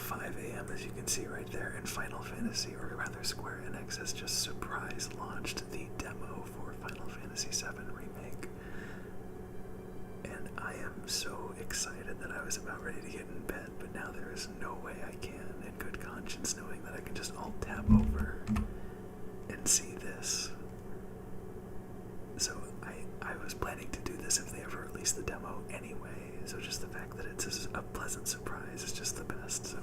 5 a.m. as you can see right there, and Final Fantasy, or rather Square Enix, has just surprise launched the demo for Final Fantasy VII Remake. And I am so excited that I was about ready to get in bed, but now there is no way I can, in good conscience, knowing that I can just alt-tab over and see this. So I was planning to do this if they ever release the demo anyway, so just the fact that it's a pleasant surprise is just the best. So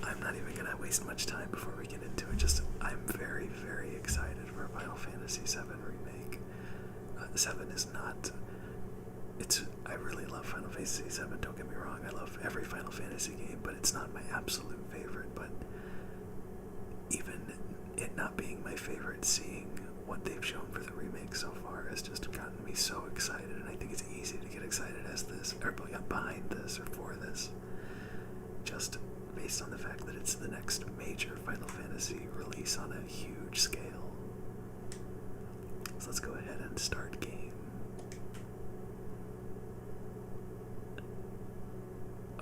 I'm not even gonna waste much time before we get into it. Just I'm very, very excited for Final Fantasy VII Remake. 7 is not. I really love Final Fantasy VII. Don't get me wrong. I love every Final Fantasy game, but it's not my absolute favorite. But even it not being my favorite, seeing what they've shown for the remake so far has just gotten me so excited, and I think it's easy to get excited as this, or behind this, or for this, just based on the fact that it's the next major Final Fantasy release on a huge scale. So let's go ahead and start game.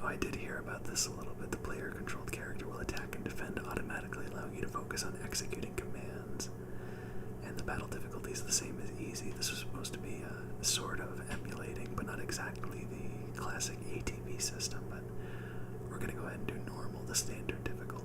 Oh, I did hear about this a little bit. The player-controlled character will attack and defend automatically, allowing you to focus on executing commands. And the battle difficulty is the same as easy. This was supposed to be sort of emulating, but not exactly the classic ATV system, but we're going to go ahead and do normal, the standard difficulty.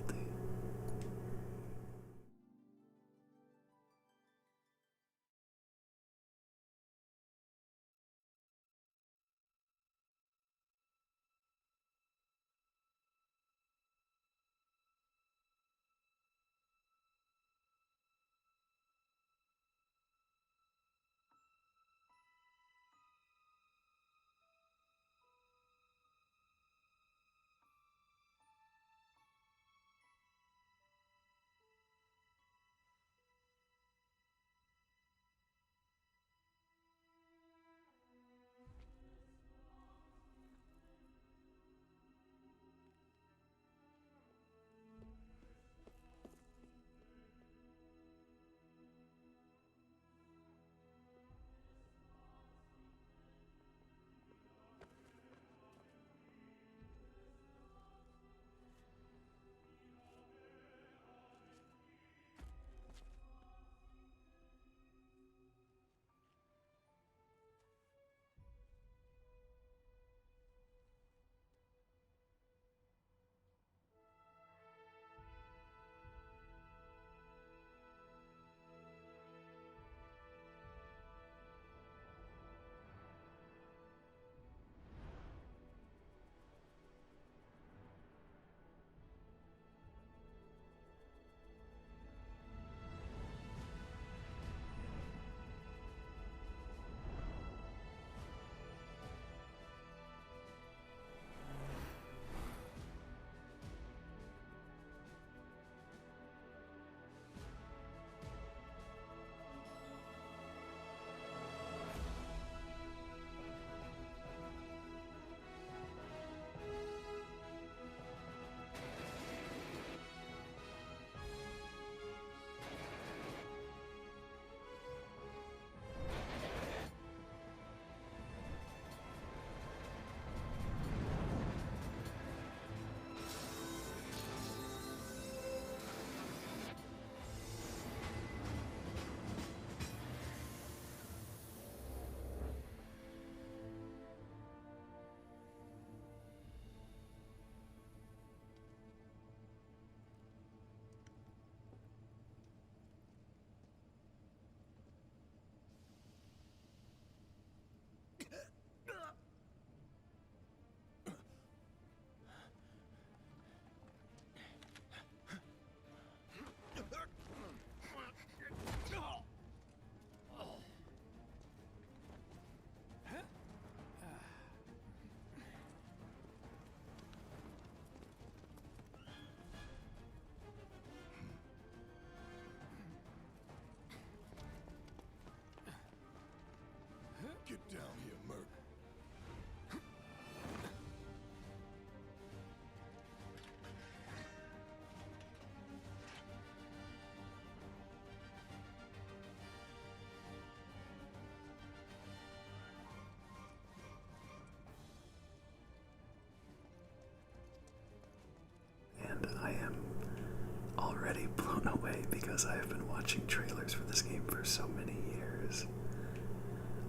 already blown away because I have been watching trailers for this game for so many years.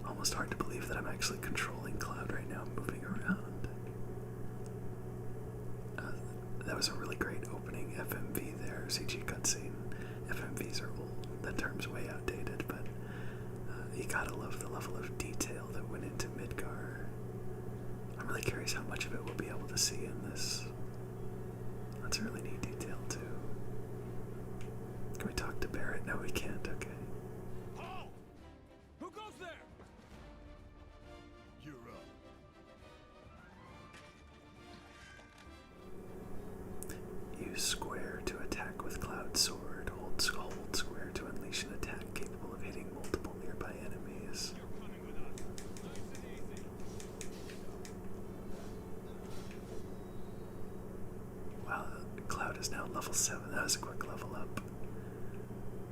Almost hard to believe that I'm actually controlling Cloud right now, moving around. That was a really great opening FMV there, CG cutscene. FMVs are old, that term's way outdated, but you gotta love the level of detail that went into Midgar. I'm really curious how much of it we'll be able to see in this. That's a really neat detail too. Can we talk to Barrett? No, we can't, okay. Oh! Who goes there? You're up. Use square to attack with Cloud Sword. Hold square to unleash an attack capable of hitting multiple nearby enemies. You're coming with us. Nice and easy. Wow, Cloud is now level 7. That was a quick level up.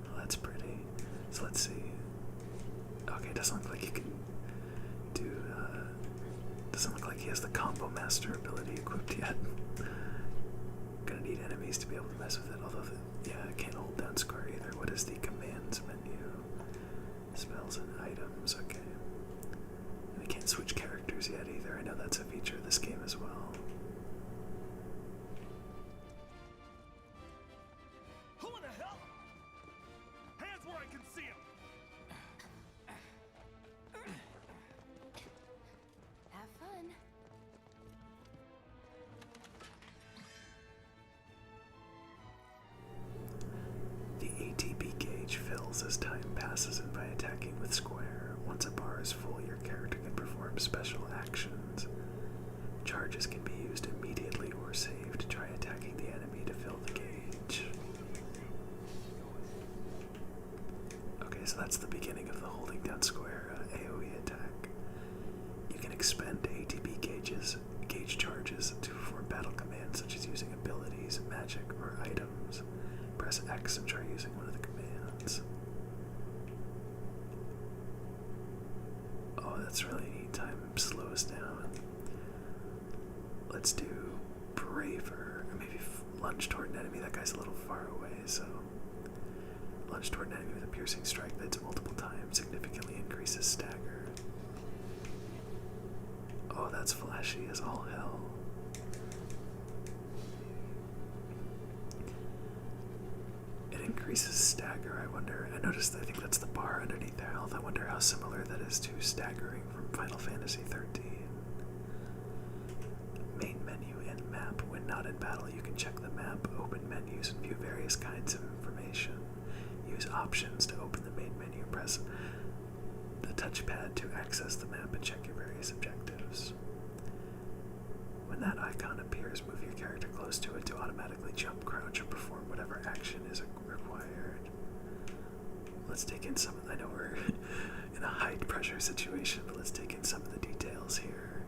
Well, that's pretty. So let's see. Okay, it doesn't look like you can do, doesn't look like he has the Combo Master ability equipped yet. Gonna need enemies to be able to mess with it, although, yeah, I can't hold down square either. What is the commands menu? Spells and items, okay. And I can't switch characters yet either. I know that's a feature of this game as well. Who in the hell? Hands where I can see them. Have fun. The ATB gauge fills as time passes, and by attacking with square, once a bar is full, your character can perform special actions. Charges can be used immediately or saved. Try attacking the enemy to fill the gauge. Okay, so that's the beginning of the holding down square AoE attack. You can expend ATB gauge charges to perform battle commands such as using abilities, magic, or items. Press X and try using one of the commands. Oh, that's really neat. Time slows down. Let's do Braver. Or maybe lunge toward an enemy. That guy's a little far away, so lunge toward an enemy with a piercing strike that hits multiple times significantly increases stagger. Oh, that's flashy as all hell. It increases stagger, I wonder. I noticed, I think that's the bar underneath their health. I wonder how similar that is to staggering from Final Fantasy 13. Main menu and map. When not in battle, you can check the map, open menus, and view various kinds of information. Use options to open the main menu. Press the touchpad to access the map and check your various objectives. When that icon appears, move your character close to it to automatically jump, crouch, or perform whatever action is required. Let's take in some of, I know we're in a high pressure situation, but let's take in some of the details here.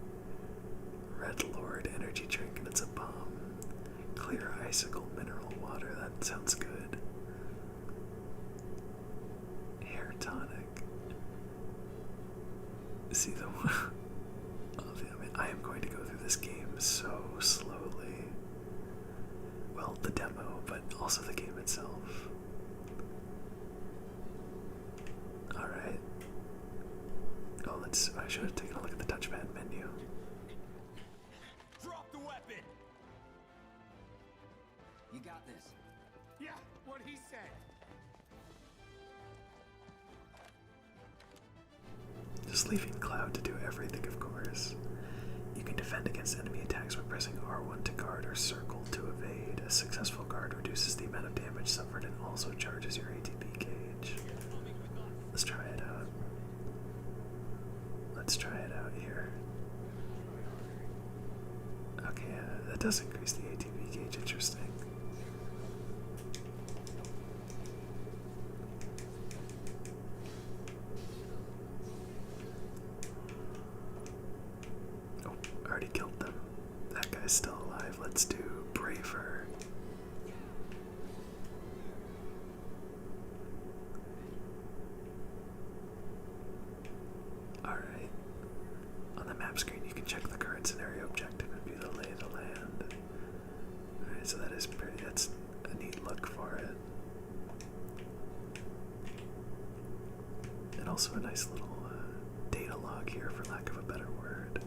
Red Lord energy drink, and it's a bomb. Clear icicle mineral water, that sounds good. Hair tonic. See the I am going to go through this game so slowly. Well, the demo, but also the game itself. Alright. Oh, I should have taken a look at the touchpad menu. Drop the weapon. You got this. Yeah, what he said. Just leaving Cloud to do everything, of course. You can defend against enemy attacks by pressing R1 to guard or circle to evade. A successful guard reduces the amount of damage suffered and also charges your ATB gauge. Let's try it out. Let's try it out here. Okay, that does increase the ATB gauge. Interesting. Already killed them. That guy's still alive. Let's do Braver. Alright. On the map screen, you can check the current scenario objective and view the lay of the land. Alright, so that is pretty, that's a neat look for it. also a nice little data log here, for lack of a better word.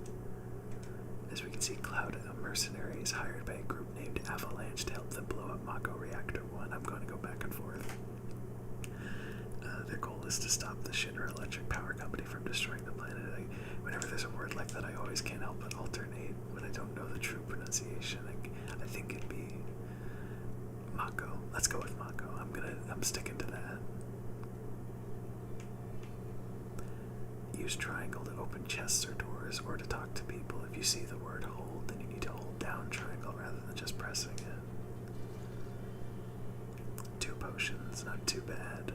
As we can see, Cloud mercenaries hired by a group named Avalanche to help them blow up Mako Reactor 1. I'm going to go back and forth. Their goal is to stop the Shinra Electric Power Company from destroying the planet. Whenever there's a word like that, I always can't help but alternate when I don't know the true pronunciation. I think it'd be Mako. Let's go with Mako. I'm sticking to that. Use triangle to open chests or doors, or to talk to people. If you see the word hold, then you need to hold down triangle rather than just pressing it. 2 potions, not too bad.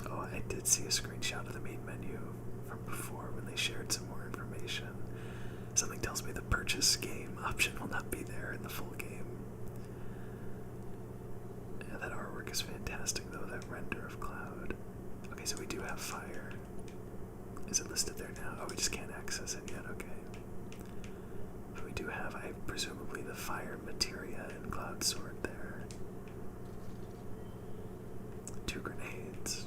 Oh, I did see a screenshot of the main menu from before when they shared some more information. Something tells me the purchase game option will not be there in the full game. Yeah, that artwork is fantastic though, that render of Cloud. Okay, so we do have fire. Is it listed there now? Oh, we just can't access it yet, okay. But we do have, presumably, the fire materia and Cloud sword there. 2 grenades.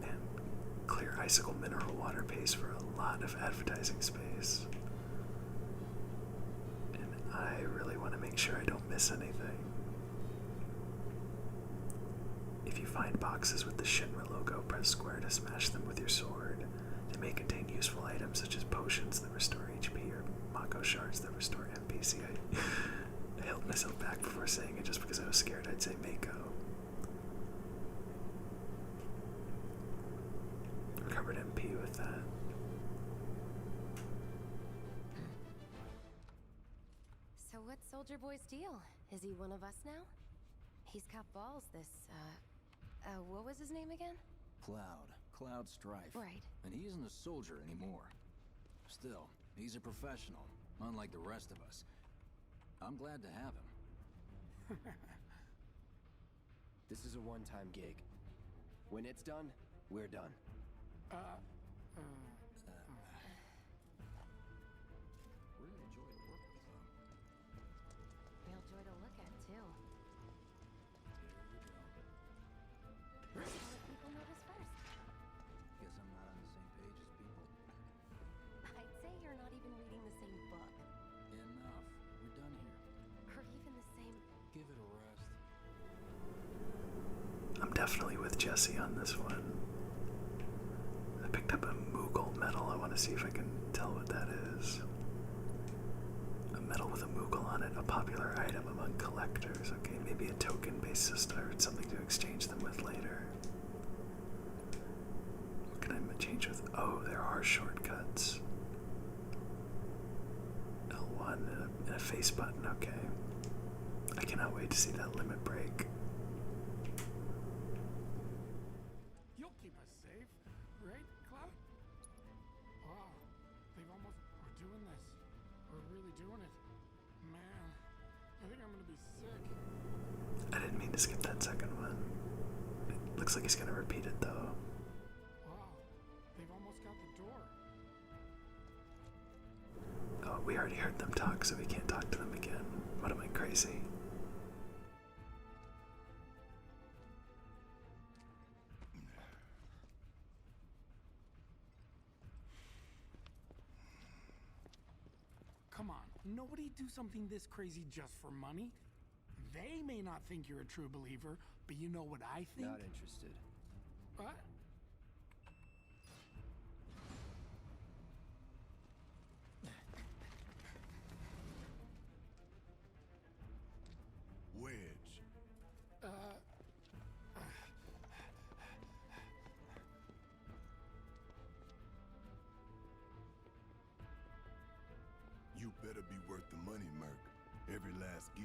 Man, clear icicle mineral water pays for a lot of advertising space. And I really want to make sure I don't miss anything. If you find boxes with the Shinra logo, press square to smash them with your sword. They may contain useful items such as potions that restore HP or Mako shards that restore NPC. I held myself back before saying it just because I was scared I'd say Mako. Recovered MP with that. So what's Soldier Boy's deal? Is he one of us now? He's got balls, this, what was his name again? Cloud Strife. Right. And he isn't a soldier anymore. Still, he's a professional, unlike the rest of us. I'm glad to have him. This is a one-time gig. When it's done, we're done. Real joy to work with, though. Real joy to look at, too. Here we go. Let's let people notice first. Guess I'm not on the same page as people. I'd say you're not even reading the same book. Enough. We're done here. Or even the same... Give it a rest. I'm definitely with Jesse on this one. I picked up a Moogle medal. I want to see if I can tell what that is. A medal with a Moogle on it, a popular item among collectors. Okay, maybe a token-based system or something to exchange them with later. What can I change with? Oh, there are shortcuts. L1 and a face button, okay. I cannot wait to see that limit break. You'll keep us safe, right, Cloud? Wow, they've almost... We're doing this. We're really doing it. Man, I think I'm gonna be sick. I didn't mean to skip that second one. It looks like he's gonna repeat it though. Wow, they've almost got the door. Oh, we already heard them talk, so we can't talk to them again. What am I, crazy? Come on, nobody do something this crazy just for money. They may not think you're a true believer, but you know what I think? Not interested. What? Wedge. You better be worth the money, Merc. Every last gill.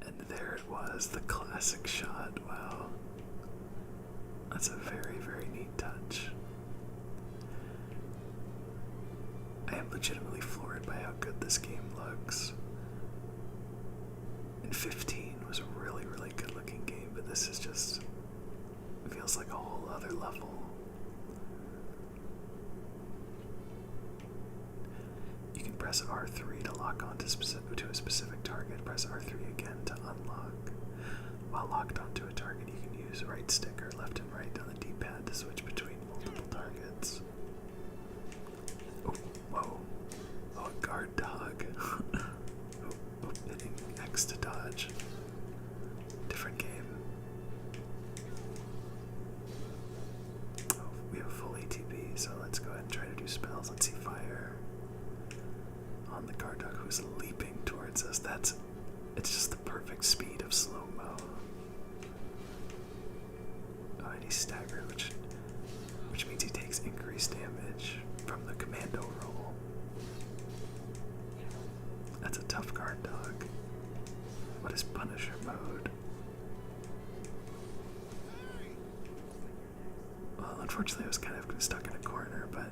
And there it was, the classic shot. Wow. That's a very, very neat touch. legitimately floored by how good this game looks. And 15 was a really, really good looking game, but this is just, it feels like a whole other level. You can press R3 to lock onto to a specific target, press R3 again to unlock. While locked onto a target, you can use right stick or left and right on the D-pad to switch between multiple targets. Oh, whoa. Oh, a guard dog. Hitting X to dodge. Different game. Oh, we have full ATB, so let's go ahead and try to do spells. Let's see fire on the guard dog who's leaping towards us. It's just the perfect speed of slow-mo. Oh, and he's staggered, which means he takes increased damage from the commando roll. That's a tough guard dog. What is Punisher mode? Well, unfortunately I was kind of stuck in a corner, but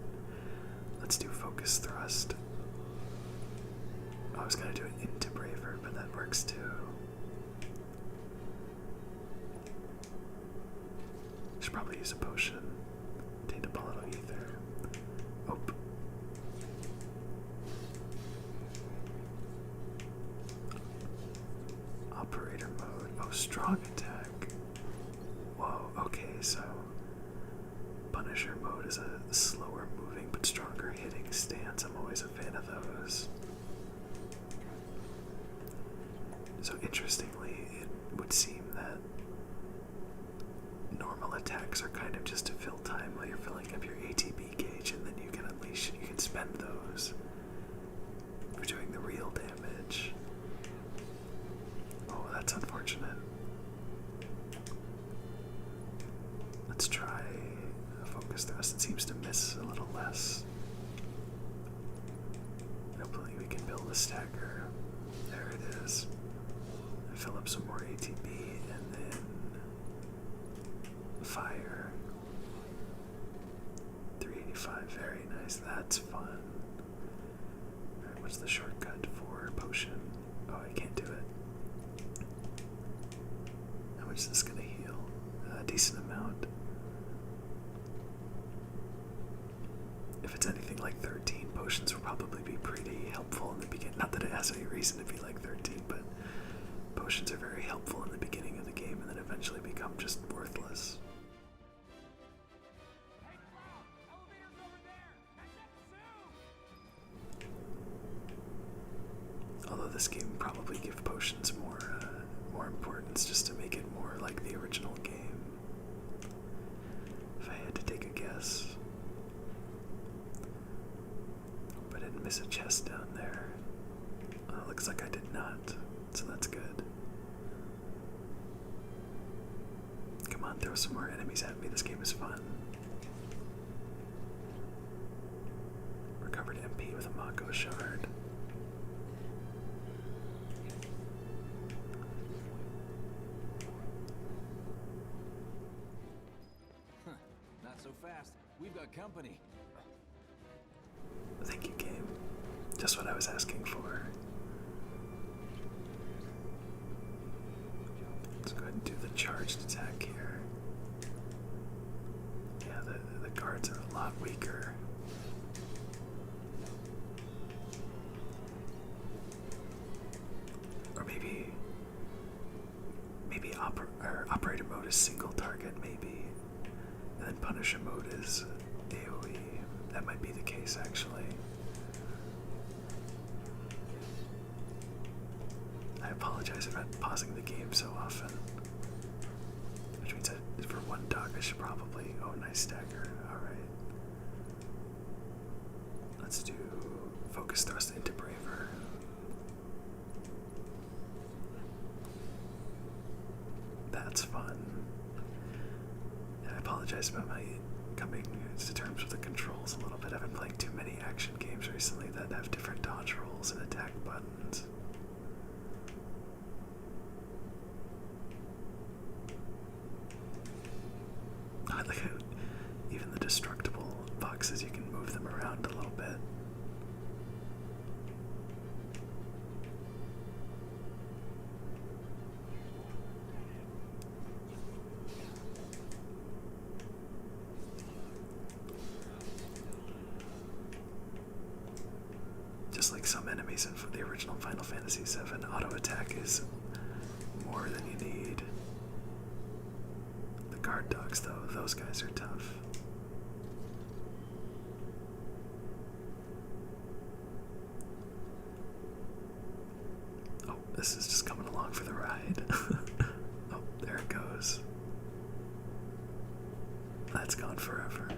let's do focus thrust. I was gonna do it into Braver, but that works too. Should probably use a potion. Taint a volatile ether. Oh. Operator mode. Oh, strong attack. Whoa, okay, so Punisher mode is a slower moving but stronger hitting stance. I'm always a fan of those. So interestingly, it would seem that normal attacks are kind of just to fill time while you're filling up your ATB gauge, and then you can you can spend those for doing the real damage. Oh, that's unfortunate. Let's try a focus thrust. It seems to miss a little less. Hopefully we can build a stagger. There it is. Fill up some more ATB and then fire. 385, very nice. That's fun. Alright, what's the shortcut for potion? Oh, I can't do it. How much is this gonna heal? A decent amount. If it's anything like 13, potions will probably be pretty helpful in the beginning. Not that it has any reason to be like 13, but potions are very helpful in the beginning of the game and then eventually become just worthless. Although this game would probably give potions more importance just to make it more like the original game. If I had to take a guess. Hope I didn't miss a chest down there. Looks like I did not, so that's good. Come on, throw some more enemies at me. This game is fun. Recovered MP with a Mako shard. Not so fast. We've got company. Thank you, game. Just what I was asking for. Let's go ahead and do the charged attack here. Yeah, the guards are a lot weaker. Or maybe operator mode is single target, maybe. And then Punisher mode is AoE. That might be the case, actually. I apologize about pausing the game so often. Which means that for one dog I should probably... Oh, nice stagger. Alright. Let's do focus thrust into Braver. That's fun. And I apologize about my coming to terms with the controls a little bit. I've been playing too many action games recently that have different dodge rolls and attack buttons. I like how even the destructible boxes, you can move them around a little bit. enemies in the original Final Fantasy VII. Auto attack is more than you need. The guard dogs, though, those guys are tough. Oh, this is just coming along for the ride. Oh, there it goes. That's gone forever.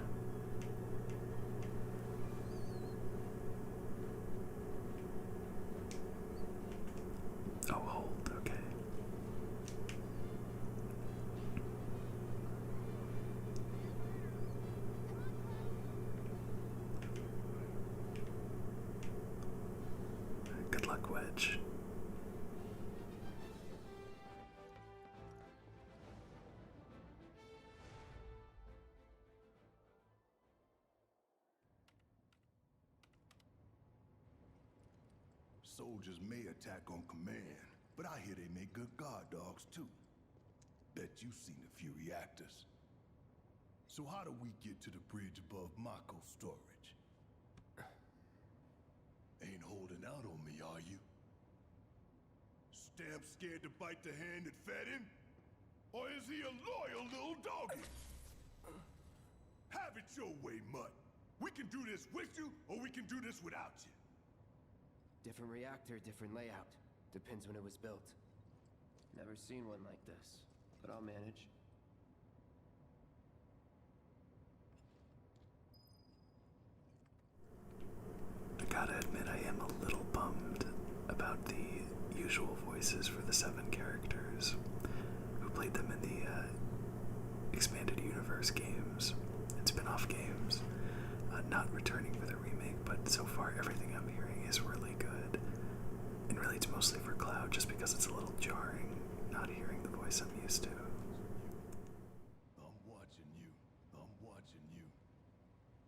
Oh, hold, okay. Good luck, Wedge. Soldiers may attack on command, but I hear they make good guard dogs too. Bet you've seen a few reactors. So how do we get to the bridge above Mako storage? Ain't holding out on me, are you? Stamp scared to bite the hand that fed him? Or is he a loyal little doggy? Have it your way, Mutt. We can do this with you, or we can do this without you. Different reactor, different layout. Depends when it was built. Never seen one like this, but I'll manage. I gotta admit, I am a little bummed about the usual voices for the 7 characters who played them in the expanded universe games and spin-off games, not returning for the remake, but so far everything I'm hearing is really good. And really it's mostly for Cloud, just because it's a little jarring not hearing the voice I'm used to. I'm watching you. I'm watching you.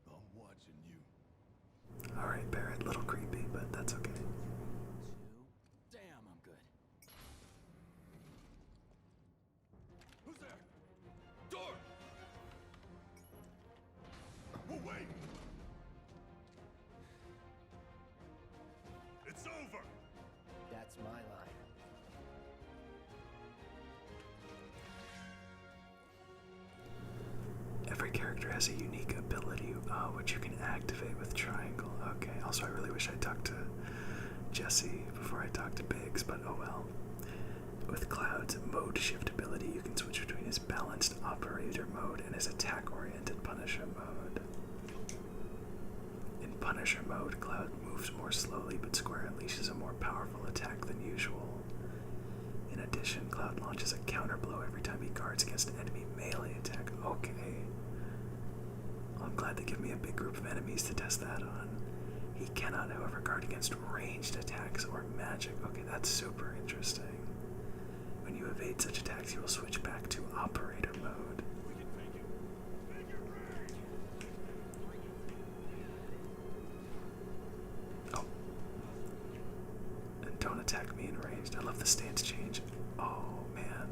I'm watching you. Alright, Barrett, a little creepy, but that's okay. Damn, I'm good. Who's there? Door! Well, wait! It's over! That's my line. Every character has a unique ability, which you can activate with triangle. Okay, also I really wish I talked to Jesse before I talked to Biggs, but oh well. With Cloud's mode shift ability, you can switch between his balanced operator mode and his attack-oriented Punisher mode. In Punisher mode, Cloud moves more slowly, but Square unleashes a more powerful attack than usual. In addition, Cloud launches a counter blow every time he guards against an enemy melee attack. Okay. I'm glad they give me a big group of enemies to test that on. He cannot, however, guard against ranged attacks or magic. Okay, that's super interesting. When you evade such attacks, you will switch back to operator mode. Oh. And don't attack me in ranged. I love the stance change. Oh, man.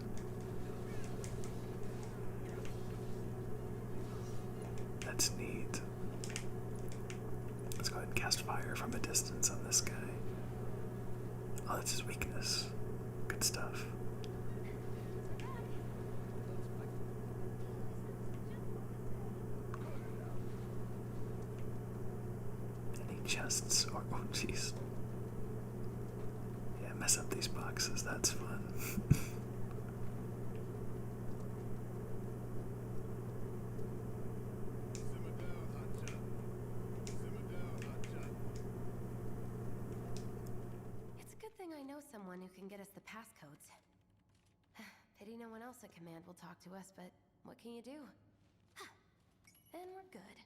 That's neat. Let's go ahead and cast fire from a distance on this guy. Oh, that's his weakness. Good stuff. Any chests? Or, oh, jeez. Yeah, mess up these boxes. That's fun. I know someone who can get us the passcodes. Pity no one else at command will talk to us, but what can you do? And we're good.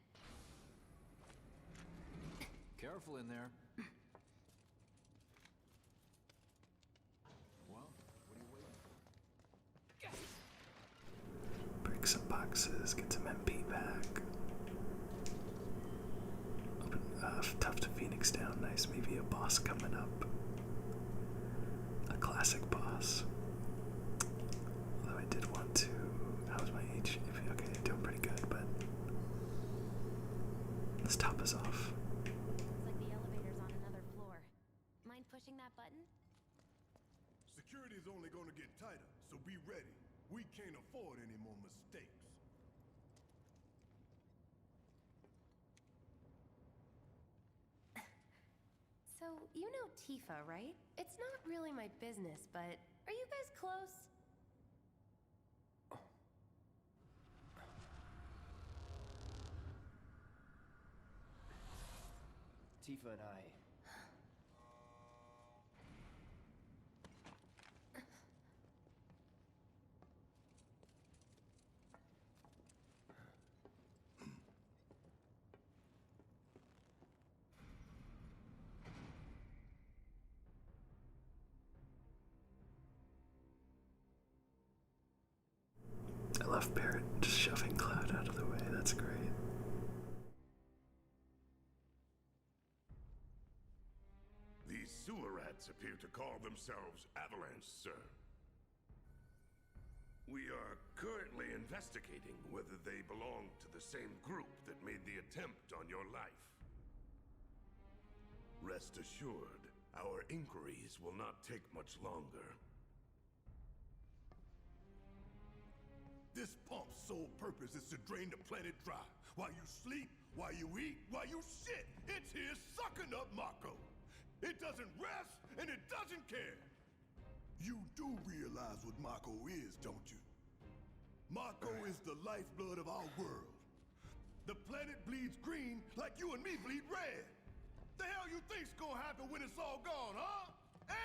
Careful in there. Well, what are you waiting for? Break some boxes, get some MP back. Open, tough to Phoenix down, nice. Maybe a boss coming up. A classic boss. Although I did want to. How's my HP? Okay, doing pretty good, but let's top us off. Looks like the elevator's on another floor. you know Tifa, right? It's not really my business, but are you guys close? Tifa and I... I love Barrett just shoving Cloud out of the way. That's great. These sewer rats appear to call themselves Avalanche, sir. We are currently investigating whether they belong to the same group that made the attempt on your life. Rest assured, our inquiries will not take much longer. This pump's sole purpose is to drain the planet dry. While you sleep, while you eat, while you shit, it's here sucking up Mako. It doesn't rest, and it doesn't care. You do realize what Mako is, don't you? Mako is the lifeblood of our world. The planet bleeds green like you and me bleed red. The hell you think's gonna happen when it's all gone, huh?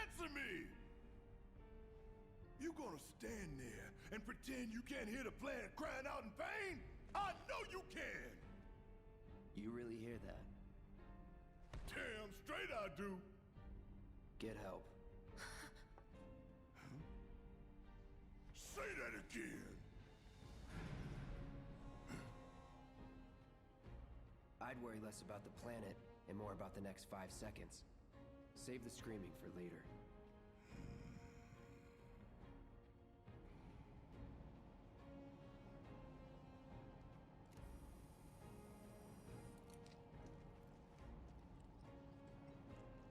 Answer me! You gonna stand there and pretend you can't hear the planet crying out in pain? I know you can! You really hear that? Damn straight I do! Get help. Say that again! I'd worry less about the planet and more about the next 5 seconds. Save the screaming for later.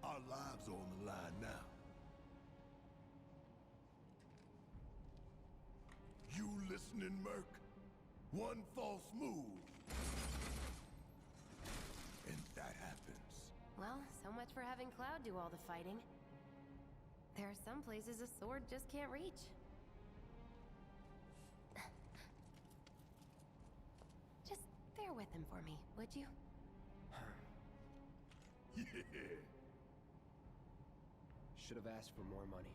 Our lives are on the line now. You listening, Merc? One false move. And that happens. Well, so much for having Cloud do all the fighting. There are some places a sword just can't reach. Just bear with him for me, would you? Yeah. Should have asked for more money.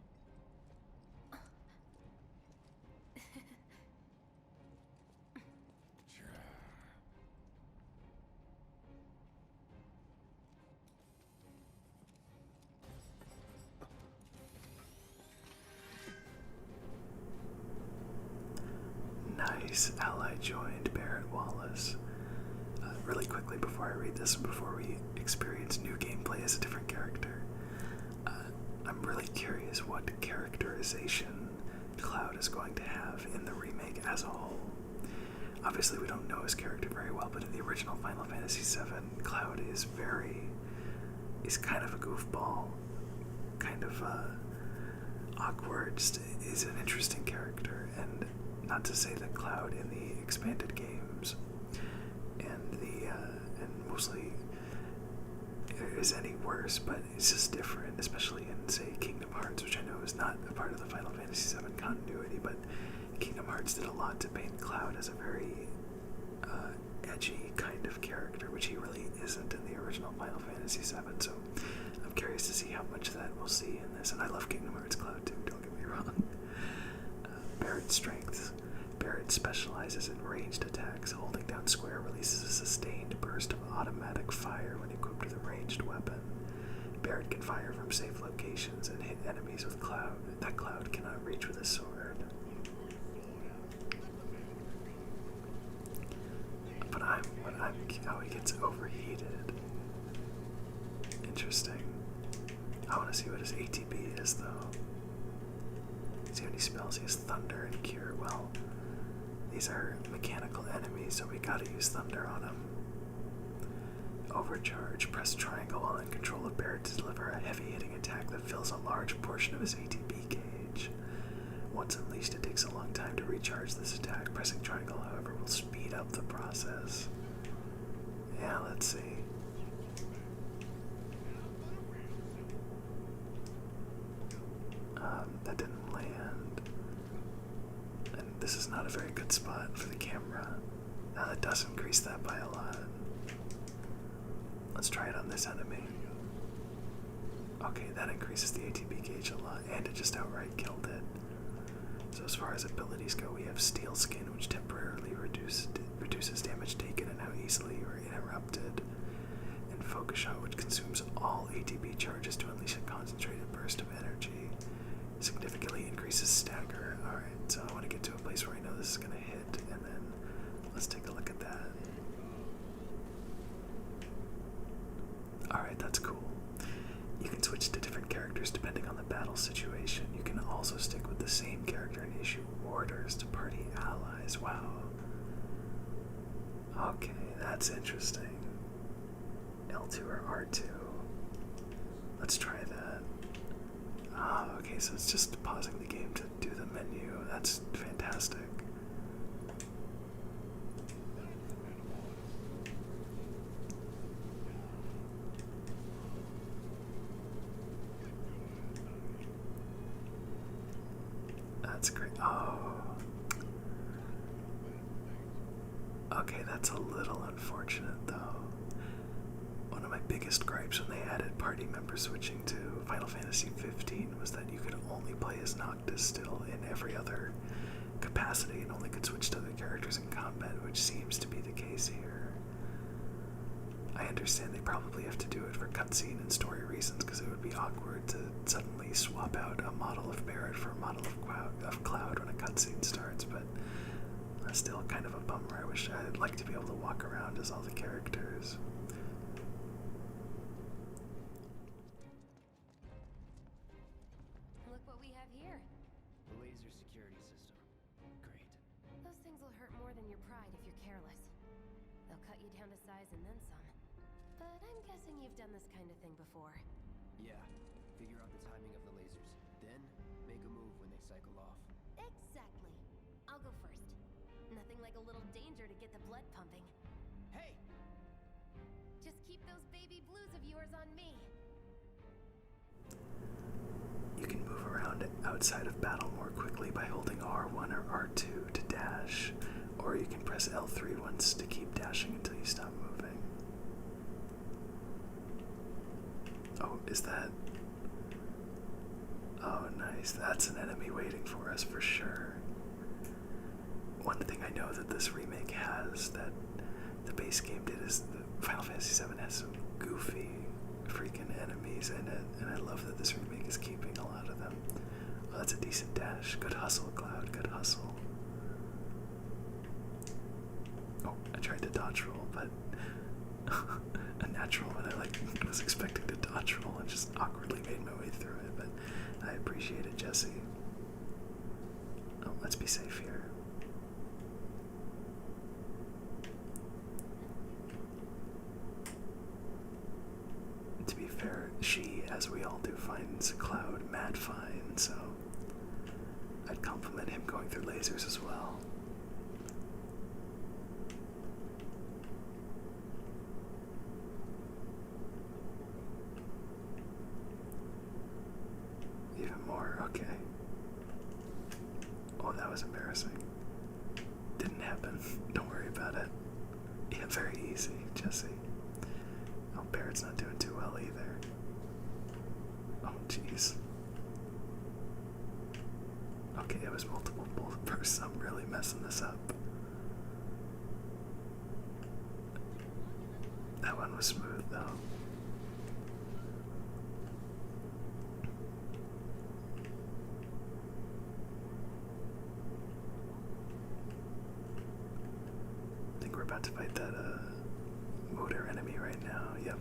Nice. Ally joined Barrett Wallace. Really quickly before I read this, before we experience new gameplay as a different character, I'm really curious what characterization Cloud is going to have in the remake as a whole. Obviously, we don't know his character very well, but in the original Final Fantasy VII, Cloud is kind of a goofball, kind of awkward, is an interesting character, and not to say that Cloud in the expanded games and mostly is any worse, but it's just different, especially in, say, Kingdom Hearts, which I know is not a part of the Final Fantasy VII continuity, but Kingdom Hearts did a lot to paint Cloud as a very edgy kind of character, which he really isn't in the original Final Fantasy VII, so I'm curious to see how much of that we'll see in this, and I love Kingdom Hearts Cloud too, don't get me wrong. Barrett's strengths. Barrett specializes in ranged attacks. Holding down square releases a sustained burst of automatic fire when equipped with a ranged weapon. Barrett can fire from safe locations and hit enemies with Cloud that Cloud cannot reach with a sword. But how he gets overheated. Interesting. I want to see what his ATB is, though. See what he spells. He has Thunder and Cure. Well, these are mechanical enemies, so we gotta use Thunder on them. Overcharge. Press triangle while in control of Barrett to deliver a heavy-hitting attack that fills a large portion of his ATB gauge. Once unleashed, it takes a long time to recharge this attack. Pressing triangle, however, will speed up the process. Yeah, let's see. a very good spot for the camera. Now that does increase that by a lot. Let's try it on this enemy. Okay, that increases the ATB gauge a lot, and it just outright killed it. So as far as abilities go, we have Steel Skin, which temporarily reduces damage taken and how easily you are interrupted. And Focus Shot, which consumes all ATB charges to unleash a concentrated burst of energy. Significantly increases stagger. Alright, so I want to get to a place where I know this is going to hit, and then let's take a look at that. Alright, that's cool. You can switch to different characters depending on the battle situation. You can also stick with the same character and issue orders to party allies. Wow. Okay, that's interesting. L2 or R2. Let's try that. Ah, okay, so it's just pausing the game to do the menu. That's fantastic. That's great. Oh. Okay, that's a little unfortunate though. One of my biggest gripes when they added party member switching to Final Fantasy 15 was that you could only play as Noctis still in every other capacity and only could switch to other characters in combat, which seems to be the case here. I understand they probably have to do it for cutscene and story reasons because it would be awkward to suddenly swap out a model of Barret for a model of Cloud when a cutscene starts, but that's still kind of a bummer. I wish I'd like to be able to walk around as all the characters. Look what we have here. The laser security system. Great. Those things will hurt more than your pride if you're careless. They'll cut you down to size and then some. But I'm guessing you've done this kind of thing before. Yeah. Figure out the timing of the lasers. Then, make a move when they cycle off. Exactly. I'll go first. Nothing like a little danger to get the blood pumping. Hey! Just keep those baby blues of yours on me. You can move around outside of battle more quickly by holding R1 or R2 to dash, or you can press L3 once to keep dashing until you stop moving. Oh, is that... Oh, nice. That's an enemy waiting for us for sure. One thing I know that this remake has that the base game did is the Final Fantasy VII has some goofy freaking enemies in it, and I love that this remake is keeping a lot of them. Oh, that's a decent dash. Good hustle, Cloud. Good hustle. Oh, I tried to dodge roll, but a natural one. I was expecting to dodge roll and just awkwardly made my way through it, but I appreciate it, Jesse. Oh, let's be safe here. To be fair, she, as we all do, finds Cloud mad fine, so I'd compliment him going through lasers as well. Even more, okay. Oh, that was embarrassing. Didn't happen. Don't worry about it. Yeah, very easy, Jesse. Oh, Barrett's not doing too well either. Oh, jeez. Okay, it was multiple bullet bursts. I'm really messing this up. That one was smooth, though. I think we're about to fight that, motor enemy right now. Yep.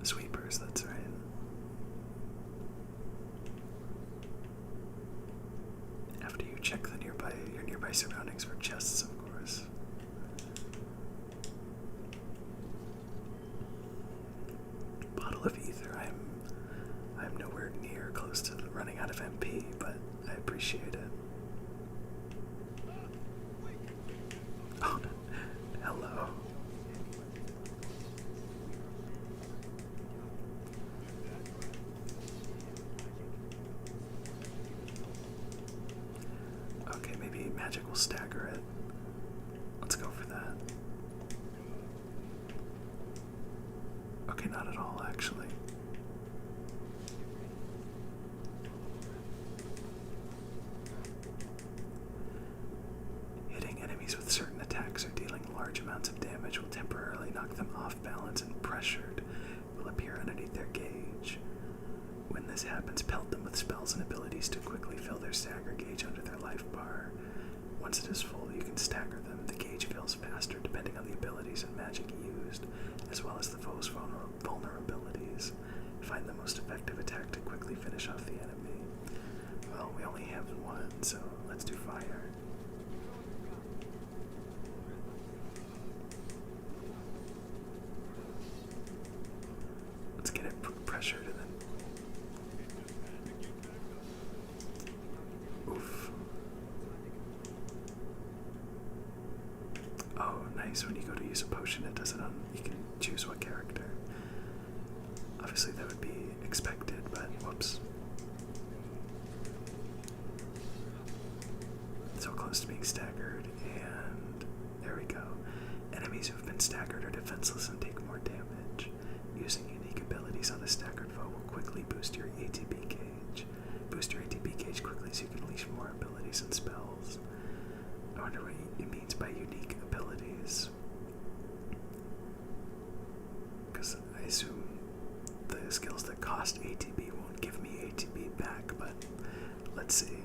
Sweepers, that's right. After you check your nearby surroundings for chests, of course. Bottle of ether. I'm nowhere near close to running out of MP, but I appreciate it. Oh, hello. Okay, maybe magic will stagger it. Let's go for that. Okay, not at all, actually. Hitting enemies with certain attacks or dealing large amounts of damage will temporarily knock them off balance, and pressured will appear underneath their gauge. When this happens, pelt them with spells and abilities to quickly fill their stagger gauge under their life bar. Once it is full, you can stagger them. The gauge fills faster depending on the abilities and magic used, as well as the foe's vulnerabilities. Find the most effective attack to quickly finish off the enemy. Well, we only have one, so let's do fire. Let's get it pressured and then... Oof. Oh, nice. When you go to use a potion, it does it on... You can choose what character. Obviously that would be expected, but whoops. So close to being staggered, and there we go. Enemies who have been staggered are defenseless and take more damage. Using unique abilities on a staggered foe will quickly boost your ATB gauge. Boost your ATB gauge quickly so you can unleash more abilities and spells. I wonder what it means by unique abilities. Because I assume the skills that cost ATB won't give me ATB back, but let's see.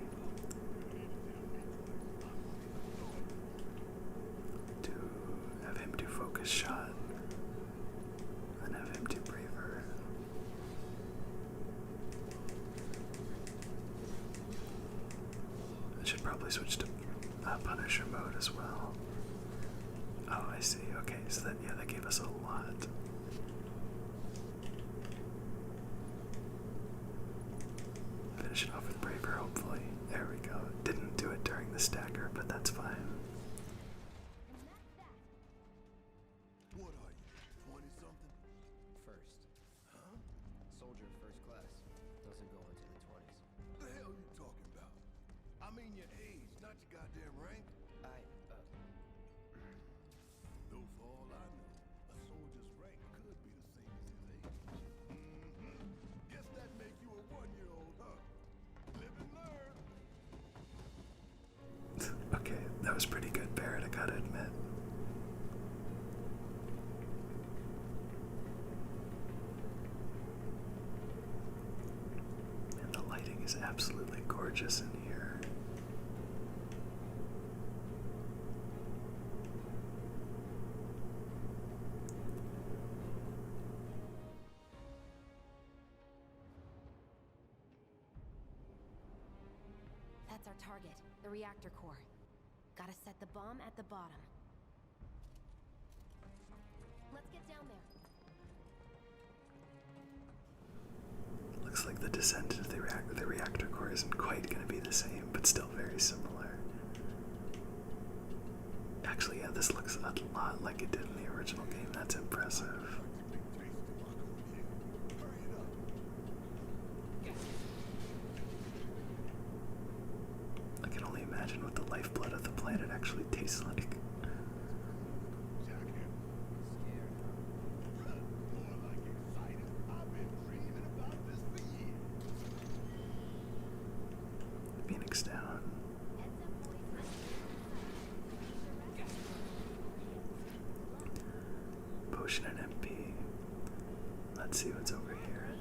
Have him do focus shot, and have him do braver. I should probably switch to Punisher mode as well. Oh, I see. Okay, so that, yeah, that gave us a lot. Finish it off with braver, hopefully. There we go. Didn't do it during the stagger, but that's fine. What are you, 20-something? First. Huh? Soldier first class. Doesn't go into the 20s. The hell you talking about? I mean your age, not your goddamn rank. Though for all I know, a soldier's rank could be the same as his age. Guess that make you a 1-year-old, huh? Live and learn. Okay, that was pretty good, Barrett, I gotta admit. And the lighting is absolutely gorgeous in here. That's our target, the reactor core. Gotta set the bomb at the bottom. Let's get down there. Looks like the descent into the reactor core isn't quite going to be the same, but still very similar. Actually, yeah, this looks a lot like it did in the original game. That's impressive. I can only imagine what the lifeblood of the planet actually tastes like. Phoenix down. Potion and MP. Let's see what's over here.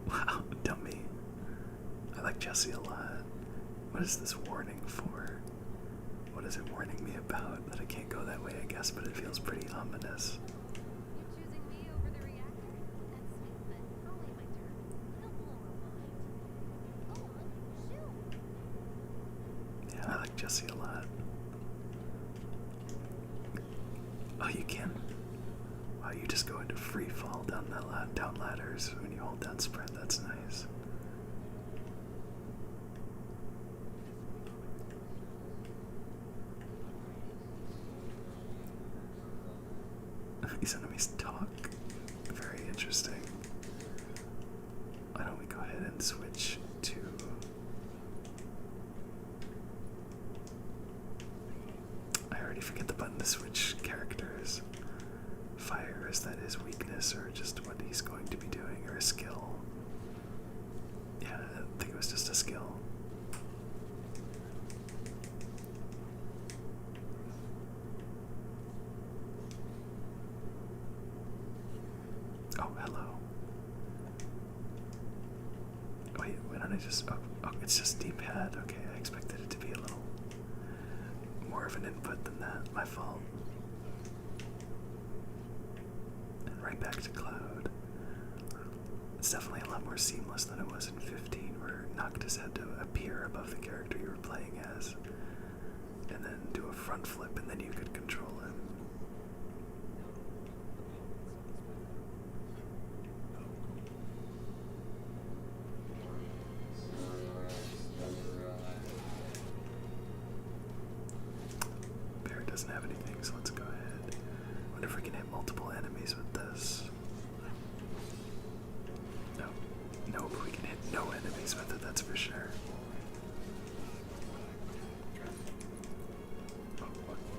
Wow, dummy. I like Jesse a lot. What is this warning for? What is it warning me about? That I can't go that way, I guess, but it feels pretty ominous. You're choosing me over the reactor? That's sweet, but I'll wait my turn. It'll blow her mind. Oh, look, shoot! Yeah, I like Jesse a lot. Oh, you can? Wow, you just go into free fall down down ladders when you hold down sprint. That's nice. These enemies talk. Very interesting. Why don't we go ahead and switch to you forget the button to switch characters. Fire, is that his weakness or just what he's going to be doing, or a skill? Yeah, I think it was just a skill. Oh, hello. Wait, why don't I just... Oh, it's just D-pad. Okay, I expected it to be a little more of an input than that. My fault. And right back to Cloud. It's definitely a lot more seamless than it was in 15, where Noctis had to appear above the character you were playing as, and then do a front flip, and then you could control him. Barret doesn't have anything, so let's go ahead. Wonder if we can hit multiple enemies with this. No, but we can hit no enemies with it, that's for sure.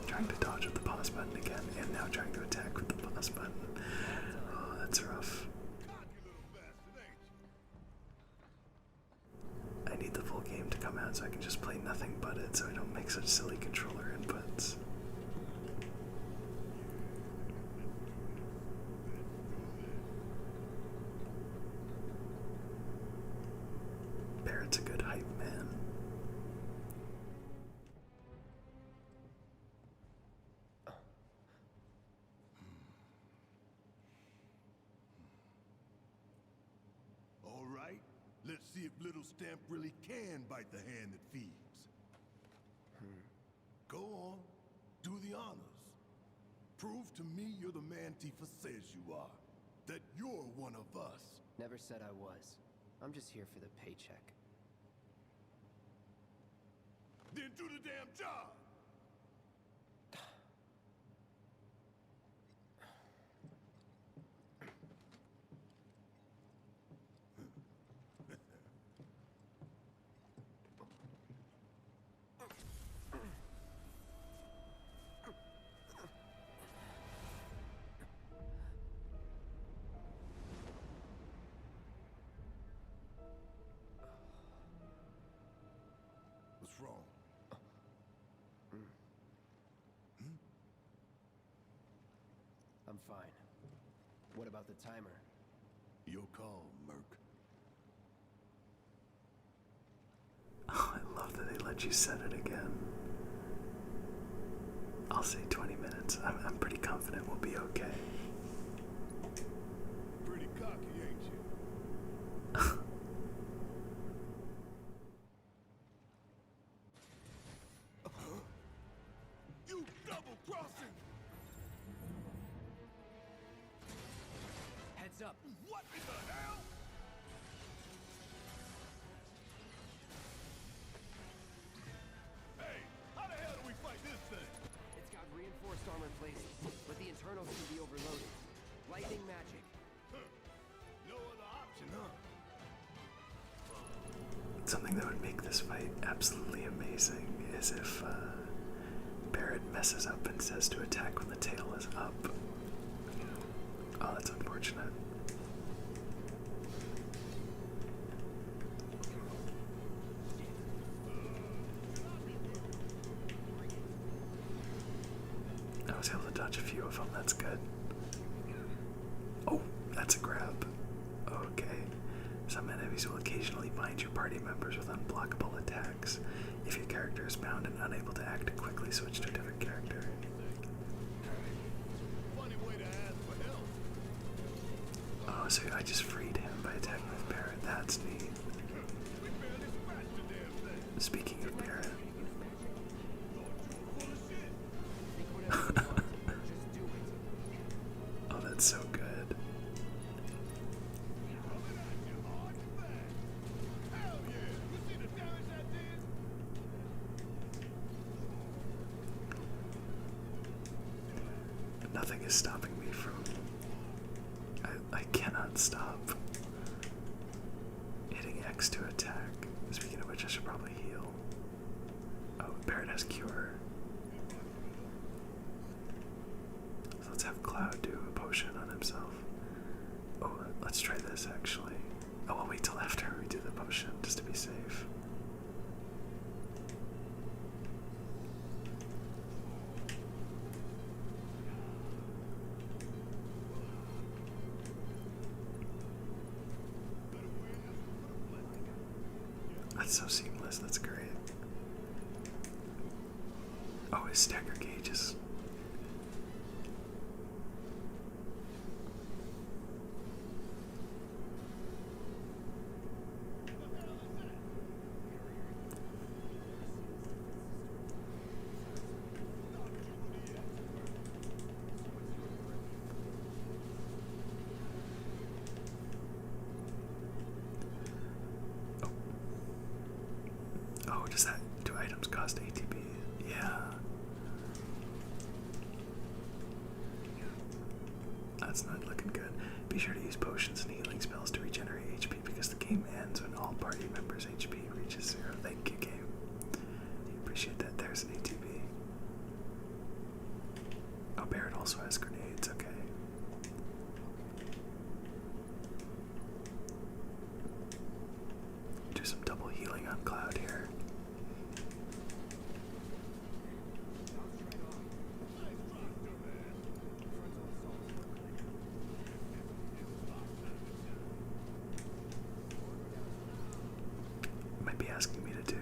Trying to dodge with the pause button again, and now trying to attack with the pause button. Oh, that's rough. I need the full game to come out so I can just play nothing but it, so I don't make such silly controller inputs. Barret's a good hype man. All right, let's see if Little Stamp really can bite the hand that feeds. Go on, do the honors. Prove to me you're the man Tifa says you are. That you're one of us. Never said I was. I'm just here for the paycheck. Then do the damn job! What's wrong? I'm fine. What about the timer? Your call, Merc. Oh, I love that they let you set it again. I'll say 20 minutes. I'm pretty confident we'll be okay. Pretty cocky, ain't you? You double-crossing! Heads up! What in the hell? Hey, how the hell do we fight this thing? It's got reinforced armor plating, but the internals can be overloaded. Lightning magic. No other option, huh? Something that would make this fight absolutely amazing is if Barret messes up and says to attack when the tail is up. Oh, that's unfortunate. I was able to dodge a few of them, that's good. Oh, that's a grab. Okay. Some enemies will occasionally bind your party members with unblockable attacks. If your character is bound and unable to act, quickly switch to a different character. Funny way to ask for help. Oh, so I just freed him by attacking with Barret. That's neat. We barely scratched the damn thing. Speaking of Barret. Full of shit. Think whatever you want. Just do it. Oh, that's so good. Coming at you hard and fast. Hell yeah! You see the damage I did? Nothing is stopping me from... I cannot stop hitting X to attack. Speaking of which, I should probably heal. Oh, Barret has Cure. That's so seamless. That's great. Oh, his stagger gauges. Oh, does that, do items cost ATB? Yeah. That's not looking good. Be sure to use potions and healing spells to regenerate HP because the game ends when all party members' HP reaches 0. Thank you, game. You appreciate that. There's an ATB. Oh, Barrett also has grenades. Okay. Do some double healing on Cloud here. Might be asking me to do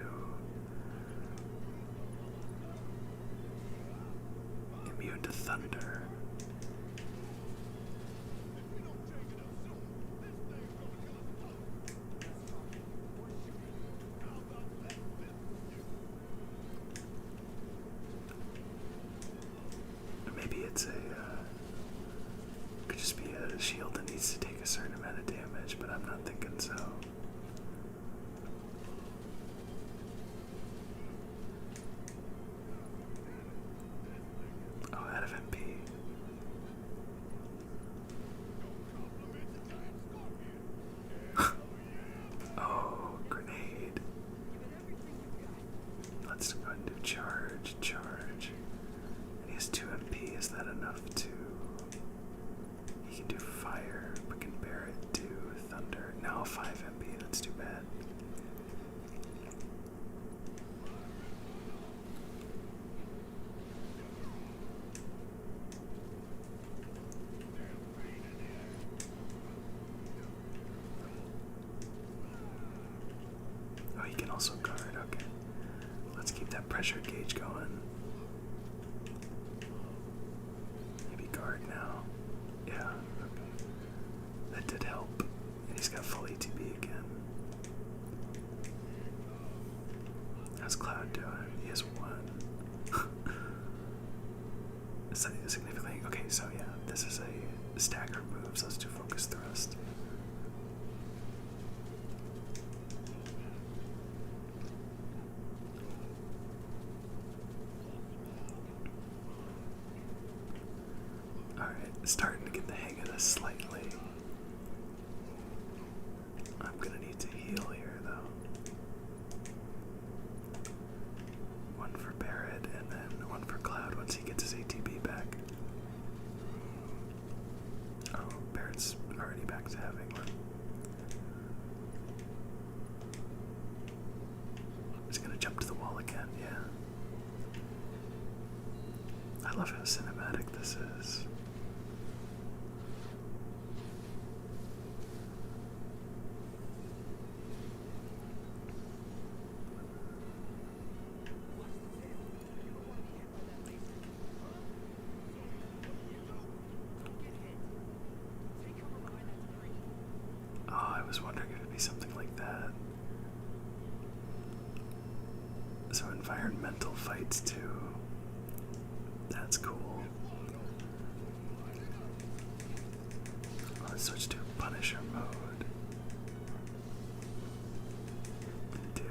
immune to thunder. Maybe it's could just be a shield that needs to take a certain amount of damage, but I'm not thinking so. Oh, out of MP. Oh, grenade. Let's go and do charge, charge. And he has 2 MP. Is that enough to... He can do fire, but can Barrett do thunder? No, 5 MP. That's too bad. Oh, he can also guard. Okay. Let's keep that pressure gauge going. Maybe guard now. Yeah, okay. That did help. And he's got full ATB again. How's Cloud doing? He has 1. Is that significantly? Okay, so yeah, this is a stagger move, so let's do focus thrust. Alright, starting to get the hang of this slightly. I'm gonna need to heal here, though. 1 for Barrett, and then 1 for Cloud once he gets his ATB back. Oh, Barrett's already back to having 1. He's gonna jump to the wall again, yeah. I love how cinematic this is. Oh, I was wondering if it'd be something like that. So environmental fights too. That's cool. Oh, let's switch to Punisher mode. Do...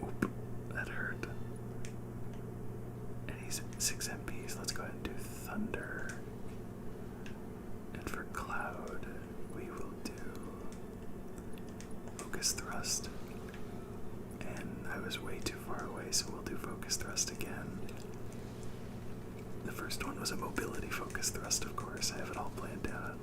Oop, that hurt. And he's 6 MPs. Let's go ahead and do Thunder. And for Cloud, we will do Focus Thrust. And I was way too far away, so we'll do Focus Thrust again. The first one was a mobility focus thrust, of course. I have it all planned out.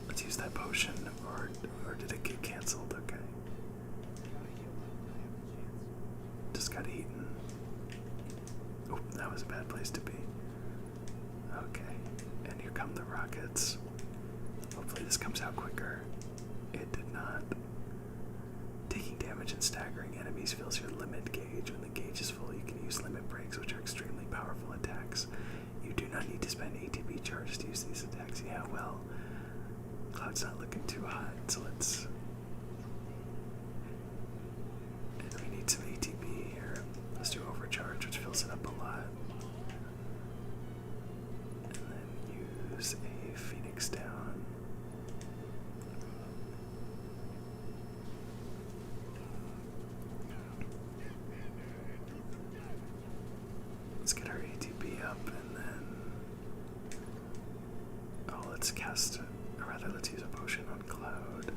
Let's use that potion, or did it get cancelled? Okay. rockets. Hopefully this comes out quicker. It did not. Taking damage and staggering enemies fills your limit gauge. When the gauge is full, you can use limit breaks, which are extremely powerful attacks. You do not need to spend ATB charges to use these attacks. Yeah, well, Cloud's not looking too hot, so let's... And we need some ATB here. Let's do overcharge, which fills it up a lot. And then use a Phoenix down. Let's get our ATB up and then... Oh, let's cast... Or rather, let's use a potion on Cloud.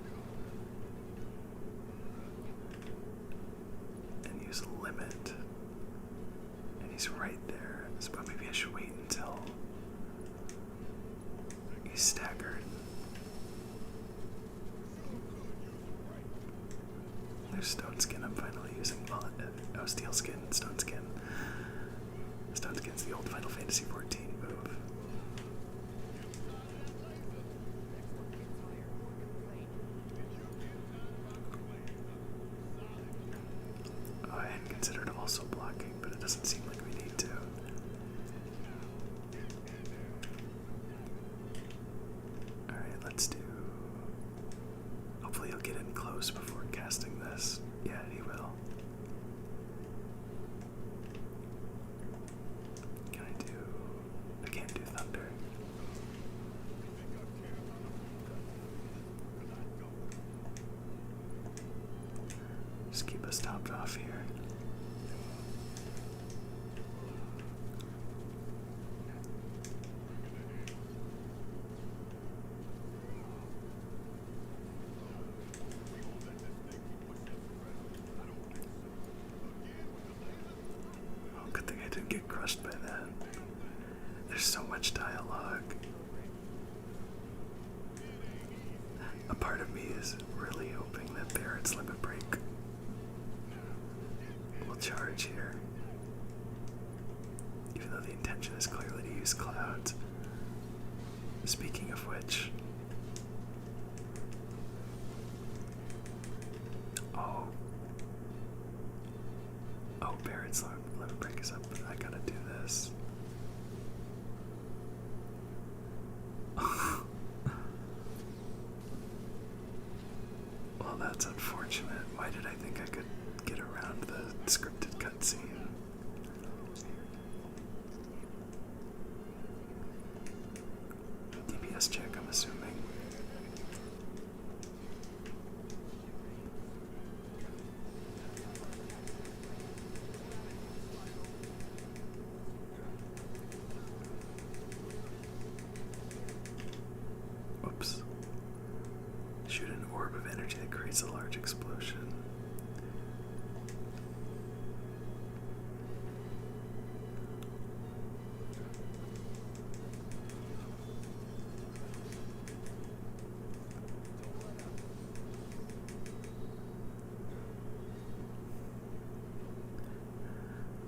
And use Limit. And he's right there. So maybe I should wait until he's staggered. There's Stone Skin I'm finally using. Well, oh, Steel Skin, Stone Skin. Stone Skin's the old Final Fantasy XIV move. Oh, I hadn't considered also blocking, but it doesn't seem like we need to. Alright, let's do... Hopefully he'll get in close before casting this. Yeah, he will. Can I do... I can't do thunder. Just keep us topped off here. Oh, good thing I didn't get crushed by that. There's so much dialogue. A part of me is really hoping that Barrett's limit break will charge here. Even though the intention is clearly to use clouds. Speaking of which... Oh. Oh, Barrett's limit break is up. I gotta do this. Well, that's unfortunate. Why did I think I could get around the scripted cutscene? DPS check, I'm assuming. Whoops. Shoot an orb of energy that creates a large explosion.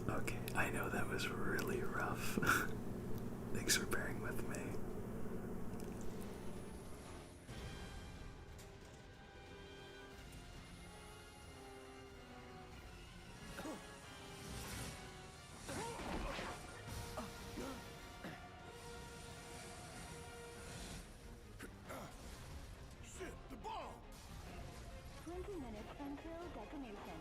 Okay, I know that was really rough. Thanks for bearing with me. Shit, the bomb! 20 minutes until detonation.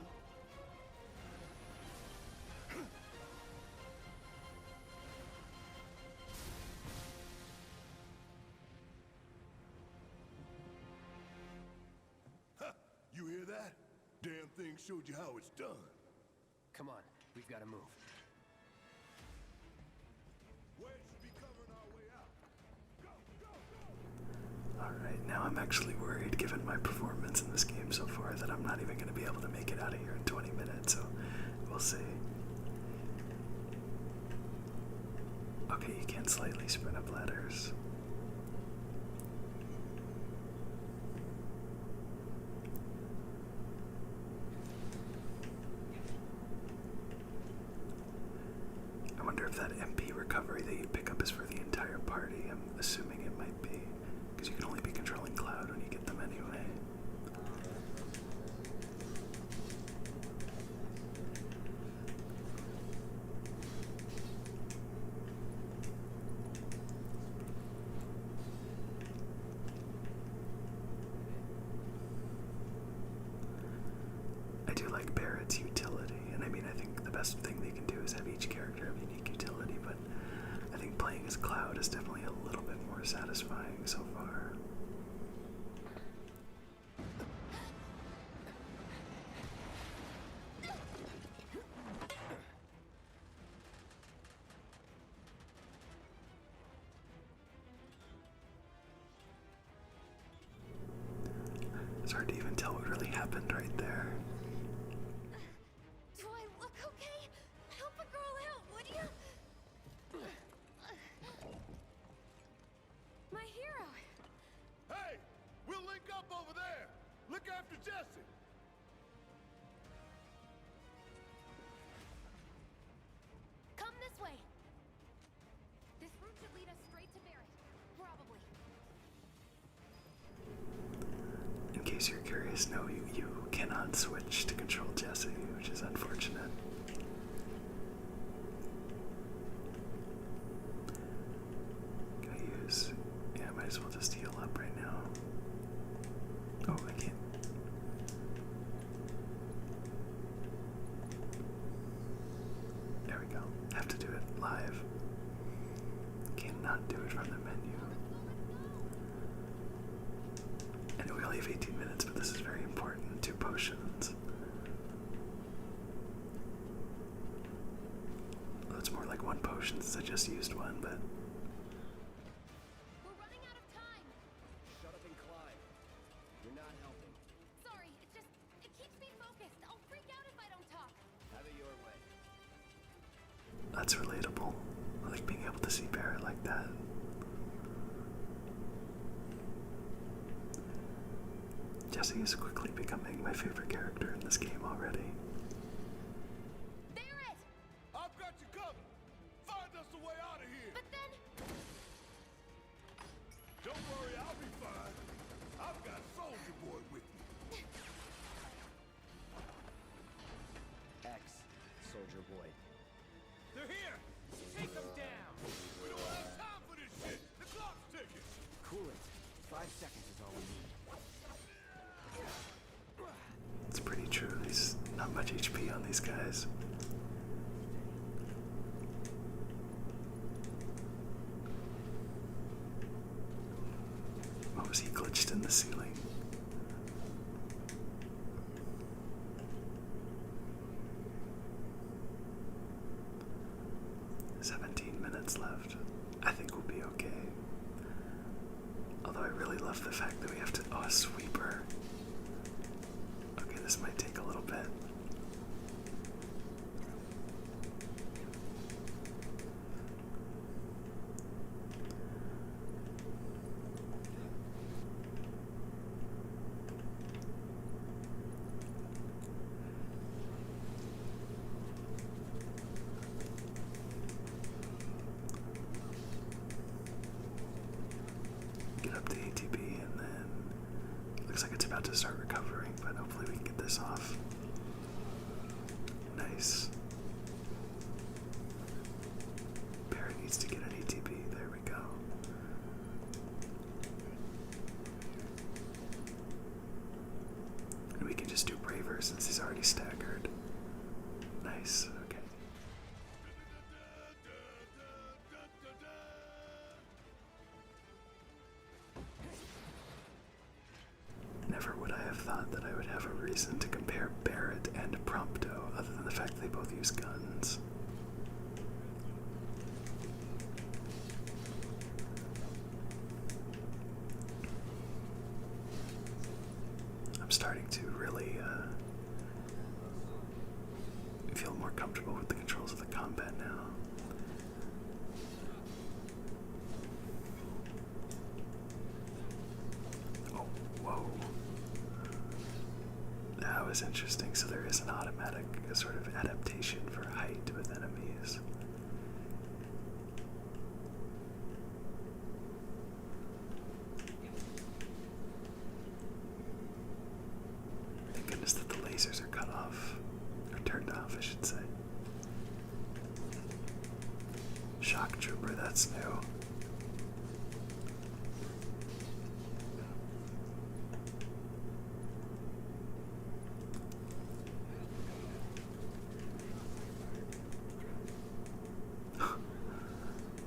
Ha! You hear that? Damn thing showed you how it's done. Come on, we've got to move. Wedge should be covering our way out. Go, go, go! Alright, now I'm actually worried, given my performance in this game so far, that I'm not even going to be able to make it out of here in 20 minutes, so we'll see. Okay, you can slightly sprint up ladders. I wonder if that MP recovery that you pick up is for the entire party. I'm assuming it might Because you can only be controlling Cloud when you get them anyway. I do like Barrett's utility, and I mean, I think the best thing they can do is have each character have unique utility, but I think playing as Cloud is definitely a little bit more satisfying so far. It's hard to even tell what really happened right there. Do I look okay? Help a girl out, would you? My hero. Hey! We'll link up over there! Look after Jesse! Come this way. This route should lead us straight to Barrett. Probably. In case you're curious, no, you cannot switch to control Jesse, which is unfortunate. Can I use... Yeah, I might as well just heal up right now. Oh, I can't. There we go. Have to do it live. Cannot do it from the menu. I know we only have 18 minutes, but this is very important. 2 potions. Well, it's more like 1 potion since I just used one, but... We're running out of time. Shut up and climb. You're not helping. Sorry, it keeps me focused. I'll freak out if I don't talk. Have it your way. That's relatable. I like being able to see Barrett like that. Jesse is quickly becoming my favorite character in this game already. Barrett! I've got you covered! Find us a way out of here! But then... Don't worry, I'll be fine. I've got Soldier Boy with me. X, Soldier Boy. They're here! Take them down! We don't have time for this shit! The clock's ticking! Cool it. 5 seconds is all we need. It's pretty true. There's not much HP on these guys. What was he glitched in the ceiling? Left. I think we'll be okay. Although I really love the fact that we have to... Oh, a sweeper. Okay, this might take a little bit. Get up to ATB, and then looks like it's about to start recovering, but hopefully we can get this off. Nice. Barrett needs to get an ATB. There we go. And we can just do Braver since he's already staggered. Nice. Okay. Never would I have thought that I would have a reason to compare Barrett and Prompto, other than the fact that they both use guns. I'm starting to really feel more comfortable with the controls of the combat now. Oh, whoa. That was interesting. So there is an automatic sort of adaptation for height with enemies. trooper, that's new.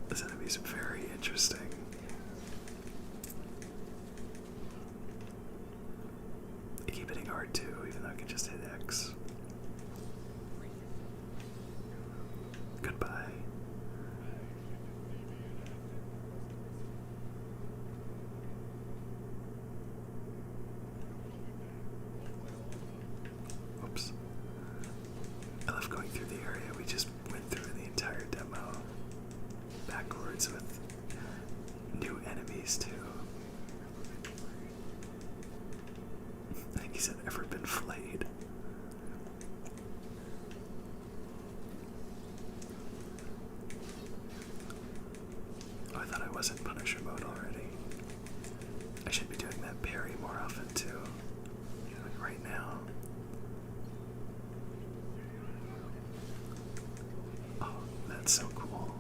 This enemy's very interesting. I keep hitting R2 even though I can just hit X. Goodbye. Oops. I love going through the area we just went through in the entire demo. Backwards with new enemies too. I think he said ever been flayed. Oh, I thought I was in Punisher mode already. I should be doing that parry more often too. Like right now. Oh, that's so cool.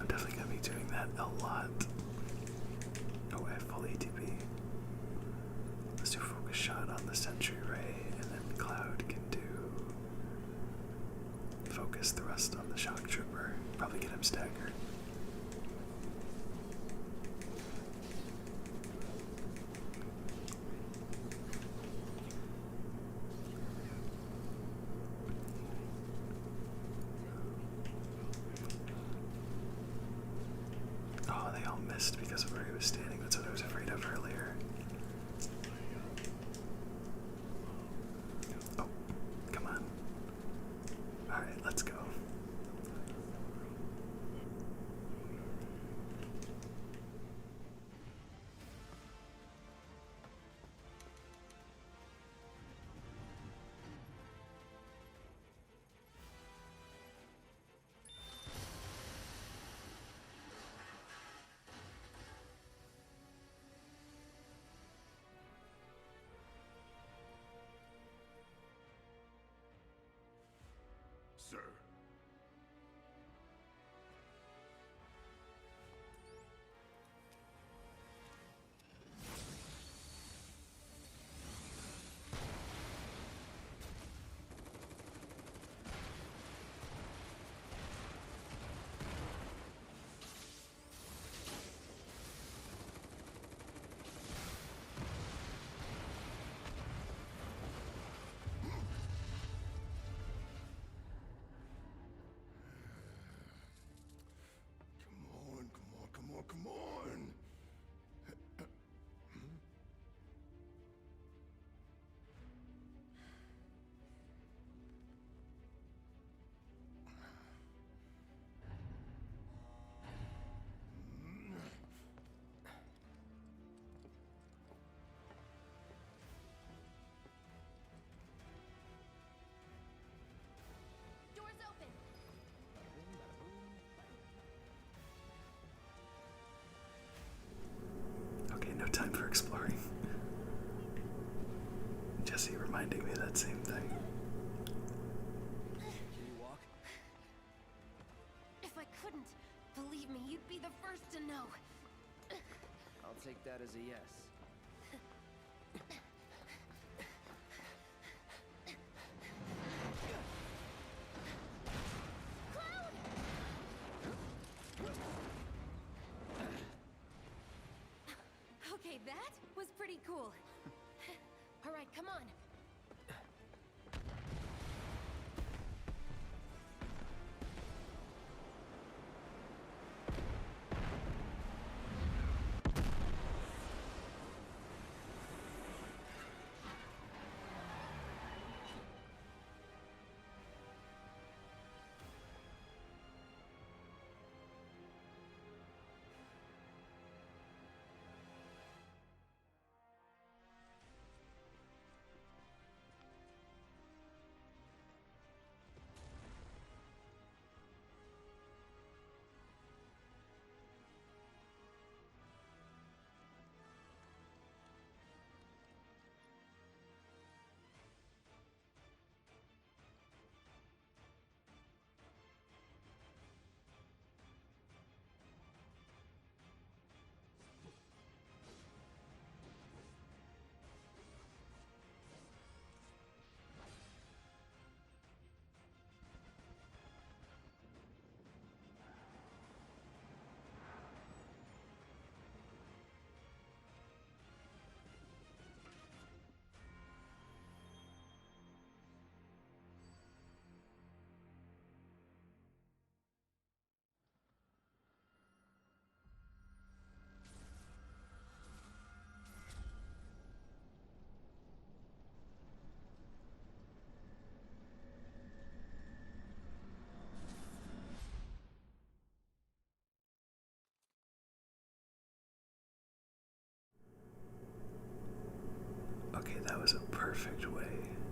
I'm definitely gonna be doing that a lot. Oh, I have full ATP. Let's do focus shot on the sentry ray, and then Cloud can do focus thrust on the shock trooper. Probably get him staggered. Oh, they all missed because of where he was standing. That's what I was afraid of earlier. Oh, come on. Alright, let's go. Sir. Come on. Doors open. Okay, no time for exploring. Jesse reminding me of that same thing. Can you walk? If I couldn't, believe me, you'd be the first to know. I'll take that as a yes. Okay, that was pretty cool. All right, come on. perfect way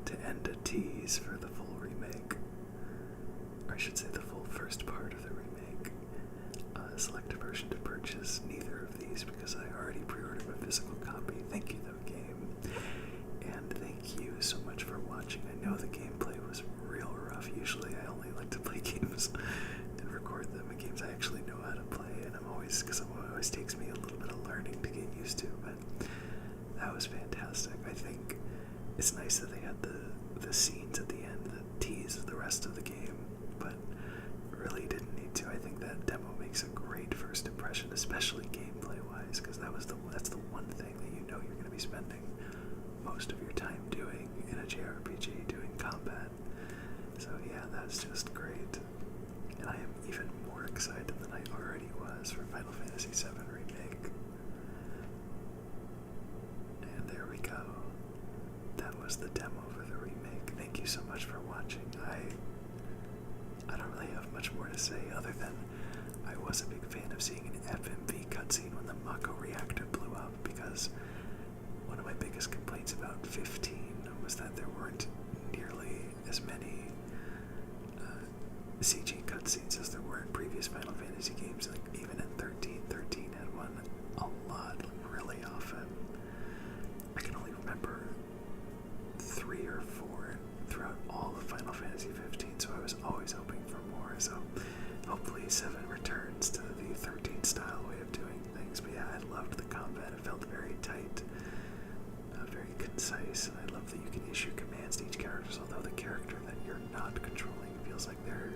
to end a tease for the full remake. Or I should say the full first part of the remake. Select a version to purchase neither of these because I already pre-ordered a physical copy. Thank you though, game. And thank you so much for watching. I know the gameplay was real rough. Usually I only like to play games and record them in games I actually know how to play, and because it always takes me a little bit of learning to get used to, but that was fantastic. I think it's nice that they had the scenes at the end that tease the rest of the game, but really didn't need to. I think that demo makes a great first impression, especially gameplay-wise, because that's the one thing that you know you're going to be spending most of your time doing in a JRPG, doing combat. So yeah, that's just great. And I am even more excited than I already was for Final Fantasy VII Remake. And there we go. That was the demo for the remake. Thank you so much for watching. I don't really have much more to say other than I was a big fan of seeing an FMV cutscene when the Mako reactor blew up, because one of my biggest complaints about 15 was that there weren't nearly as many CG cutscenes as there were in previous Final Fantasy games. Like even in 13 had one a lot, like really often. I can only remember 3 or 4 throughout all of Final Fantasy 15, so I was always hoping for more. So hopefully 7 returns to the 13 style way of doing things. But yeah, I loved the combat. It felt very tight, very concise, and I love that you can issue commands to each character, although the character that you're not controlling feels like their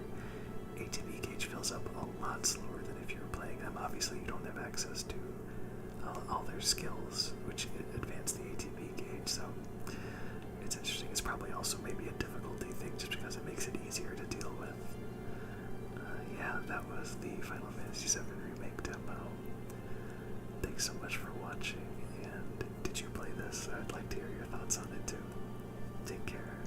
ATB gauge fills up a lot slower than if you were playing them. Obviously, you don't have access to all their skills, which advance the ATB gauge, so it's interesting. It's probably also maybe a difficulty thing just because it makes it easier to deal with. Yeah, that was the Final Fantasy VII Remake demo. Thanks so much for watching, and did you play this? I'd like to hear your thoughts on it too. Take care.